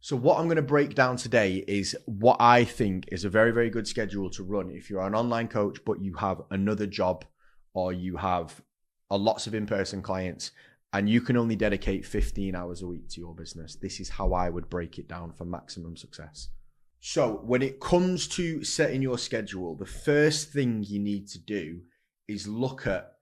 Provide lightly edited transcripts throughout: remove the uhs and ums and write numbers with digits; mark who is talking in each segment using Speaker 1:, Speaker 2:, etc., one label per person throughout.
Speaker 1: So what I'm going to break down today is what I think is a very, very good schedule to run if you're an online coach, but you have another job or you have lots of in-person clients and you can only dedicate 15 hours a week to your business. This is how I would break it down for maximum success. So when it comes to setting your schedule, the first thing you need to do is look at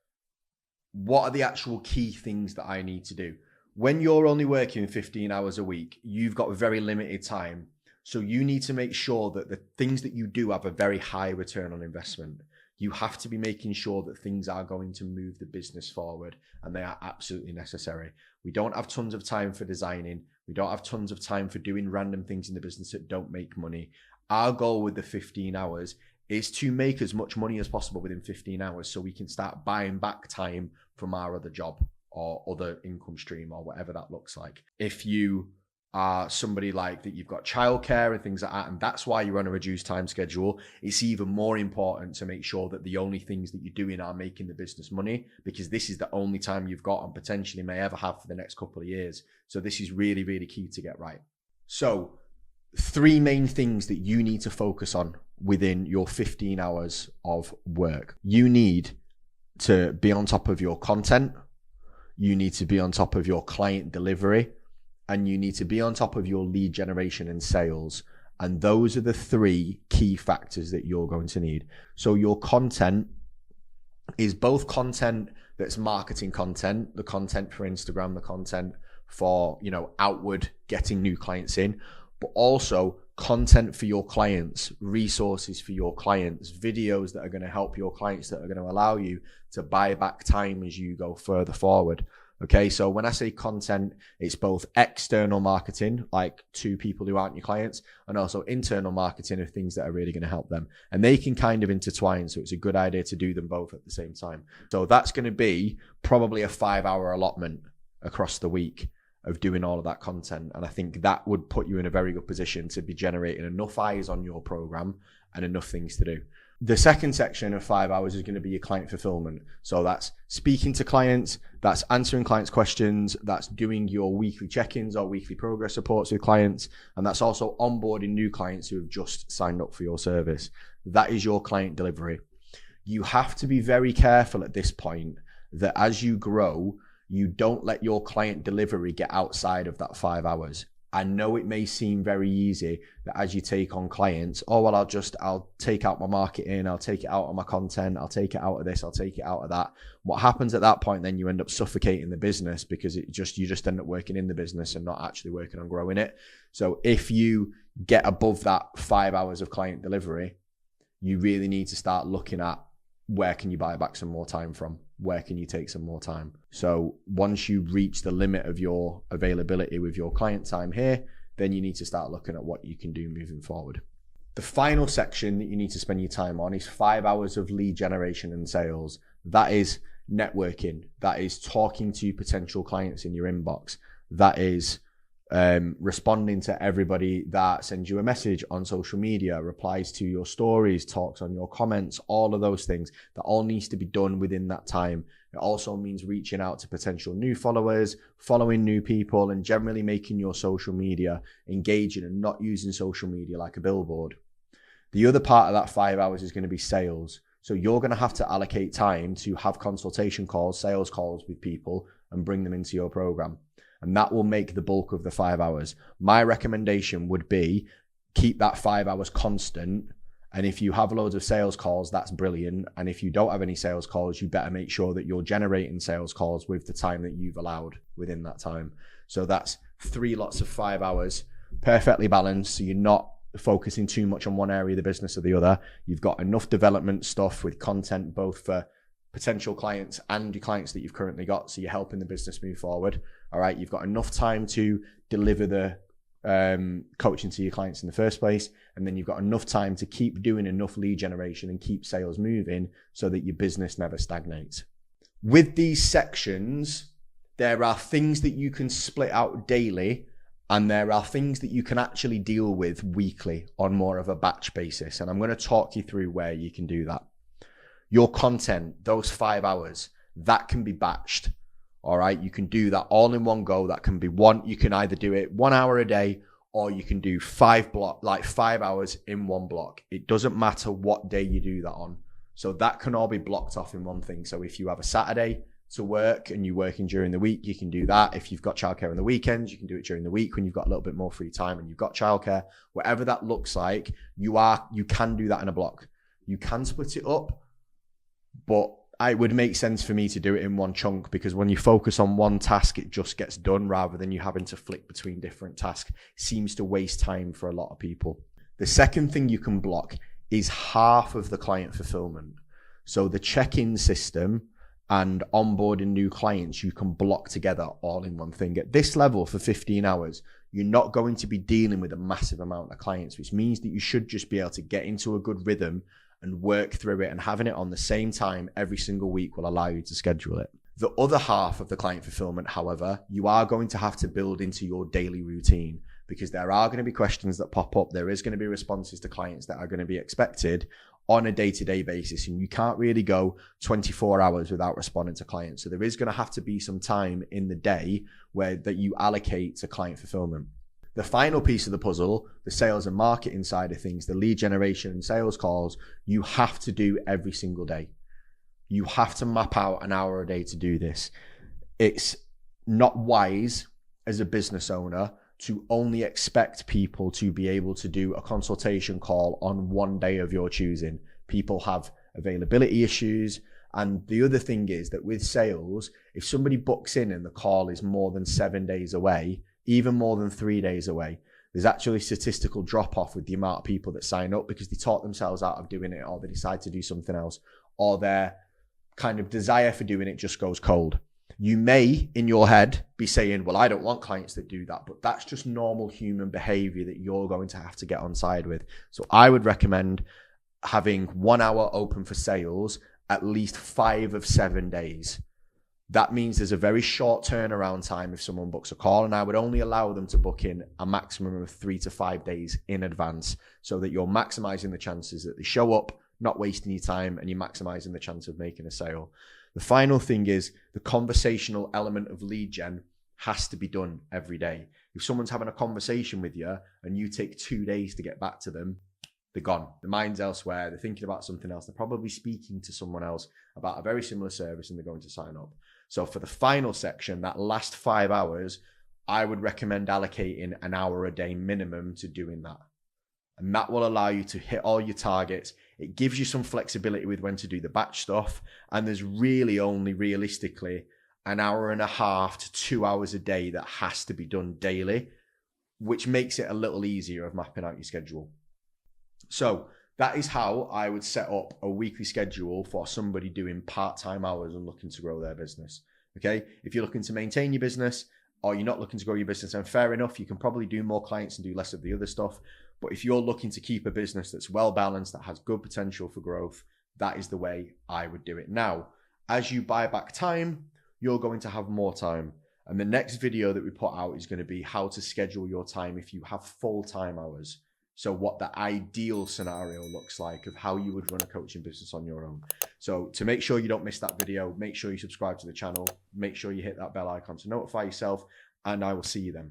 Speaker 1: what are the actual key things that I need to do. When you're only working 15 hours a week, you've got very limited time. So you need to make sure that the things that you do have a very high return on investment. You have to be making sure that things are going to move the business forward, and they are absolutely necessary. We don't have tons of time for designing. We don't have tons of time for doing random things in the business that don't make money. Our goal with the 15 hours is to make as much money as possible within 15 hours so we can start buying back time from our other job or other income stream or whatever that looks like. If you are somebody like that, you've got childcare and things like that, and that's why you're on a reduced time schedule, it's even more important to make sure that the only things that you're doing are making the business money, because this is the only time you've got and potentially may ever have for the next couple of years. So this is really, really key to get right. So 3 main things that you need to focus on within your 15 hours of work. You need to be on top of your content. You need to be on top of your client delivery, and you need to be on top of your lead generation and sales. And those are the 3 key factors that you're going to need. So your content is both content that's marketing content, the content for Instagram, the content for, outward getting new clients in, but also content for your clients, resources for your clients, videos that are going to help your clients, that are going to allow you to buy back time as you go further forward. Okay, so when I say content, it's both external marketing, like to people who aren't your clients, and also internal marketing of things that are really going to help them. And they can kind of intertwine, so it's a good idea to do them both at the same time. So that's going to be probably a 5-hour allotment across the week of doing all of that content. And I think that would put you in a very good position to be generating enough eyes on your program and enough things to do. The second section of 5 hours is going to be your client fulfillment. So that's speaking to clients, that's answering clients' questions, that's doing your weekly check-ins or weekly progress reports with clients, and that's also onboarding new clients who have just signed up for your service. That is your client delivery. You have to be very careful at this point that as you grow, you don't let your client delivery get outside of that 5 hours. I know it may seem very easy that as you take on clients, I'll take out my marketing, I'll take it out of my content, I'll take it out of this, I'll take it out of that. What happens at that point, then you end up suffocating the business, because you just end up working in the business and not actually working on growing it. So if you get above that 5 hours of client delivery, you really need to start looking at where can you buy back some more time from? Where can you take some more time? So once you reach the limit of your availability with your client time here, then you need to start looking at what you can do moving forward. The final section that you need to spend your time on is 5 hours of lead generation and sales. That is networking. That is talking to potential clients in your inbox. That is responding to everybody that sends you a message on social media, replies to your stories, talks on your comments, all of those things. That all needs to be done within that time. It also means reaching out to potential new followers, following new people, and generally making your social media engaging and not using social media like a billboard. The other part of that 5 hours is going to be sales. So you're going to have to allocate time to have consultation calls, sales calls with people and bring them into your program. And that will make the bulk of the 5 hours. My recommendation would be keep that 5 hours constant. And if you have loads of sales calls, that's brilliant. And if you don't have any sales calls, you better make sure that you're generating sales calls with the time that you've allowed within that time. So that's 3 lots of 5 hours, perfectly balanced. So you're not focusing too much on one area of the business or the other. You've got enough development stuff with content, both for potential clients and your clients that you've currently got, so you're helping the business move forward. All right, you've got enough time to deliver the coaching to your clients in the first place, and then you've got enough time to keep doing enough lead generation and keep sales moving so that your business never stagnates. With these sections, there are things that you can split out daily, and there are things that you can actually deal with weekly on more of a batch basis, and I'm going to talk you through where you can do that. Your content, those 5 hours, that can be batched. All right, you can do that all in one go. That can be you can either do it 1 hour a day, or you can do 5 hours in one block. It doesn't matter what day you do that on. So that can all be blocked off in one thing. So if you have a Saturday to work and you're working during the week, you can do that. If you've got childcare on the weekends, you can do it during the week when you've got a little bit more free time and you've got childcare. Whatever that looks like, you can do that in a block. You can split it up, but it would make sense for me to do it in one chunk, because when you focus on one task, it just gets done rather than you having to flick between different tasks. It seems to waste time for a lot of people. The second thing you can block is half of the client fulfillment. So the check-in system and onboarding new clients, you can block together all in one thing. At this level for 15 hours, you're not going to be dealing with a massive amount of clients, which means that you should just be able to get into a good rhythm and work through it, and having it on the same time every single week will allow you to schedule it. The other half of the client fulfillment, however, you are going to have to build into your daily routine, because there are going to be questions that pop up. There is going to be responses to clients that are going to be expected on a day-to-day basis, and you can't really go 24 hours without responding to clients. So there is going to have to be some time in the day that you allocate to client fulfillment. The final piece of the puzzle, the sales and marketing side of things, the lead generation and sales calls, you have to do every single day. You have to map out an hour a day to do this. It's not wise as a business owner to only expect people to be able to do a consultation call on one day of your choosing. People have availability issues. And the other thing is that with sales, if somebody books in and the call is more than 7 days away, even more than 3 days away, there's actually statistical drop off with the amount of people that sign up because they talk themselves out of doing it, or they decide to do something else, or their kind of desire for doing it just goes cold. You may, in your head, be saying, well, I don't want clients that do that, but that's just normal human behavior that you're going to have to get on side with. So I would recommend having 1 hour open for sales at least 5 of 7 days. That means there's a very short turnaround time if someone books a call, and I would only allow them to book in a maximum of 3 to 5 days in advance, so that you're maximizing the chances that they show up, not wasting your time, and you're maximizing the chance of making a sale. The final thing is the conversational element of lead gen has to be done every day. If someone's having a conversation with you and you take 2 days to get back to them, they're gone. Their mind's elsewhere. They're thinking about something else. They're probably speaking to someone else about a very similar service, and they're going to sign up. So for the final section, that last 5 hours, I would recommend allocating an hour a day minimum to doing that. And that will allow you to hit all your targets. It gives you some flexibility with when to do the batch stuff. And there's really only realistically an hour and a half to 2 hours a day that has to be done daily, which makes it a little easier of mapping out your schedule. So that is how I would set up a weekly schedule for somebody doing part-time hours and looking to grow their business. Okay. If you're looking to maintain your business, or you're not looking to grow your business, then fair enough. You can probably do more clients and do less of the other stuff. But if you're looking to keep a business that's well balanced, that has good potential for growth, that is the way I would do it. Now, as you buy back time, you're going to have more time. And the next video that we put out is going to be how to schedule your time if you have full-time hours. So what the ideal scenario looks like of how you would run a coaching business on your own. So to make sure you don't miss that video, make sure you subscribe to the channel, make sure you hit that bell icon to notify yourself, and I will see you then.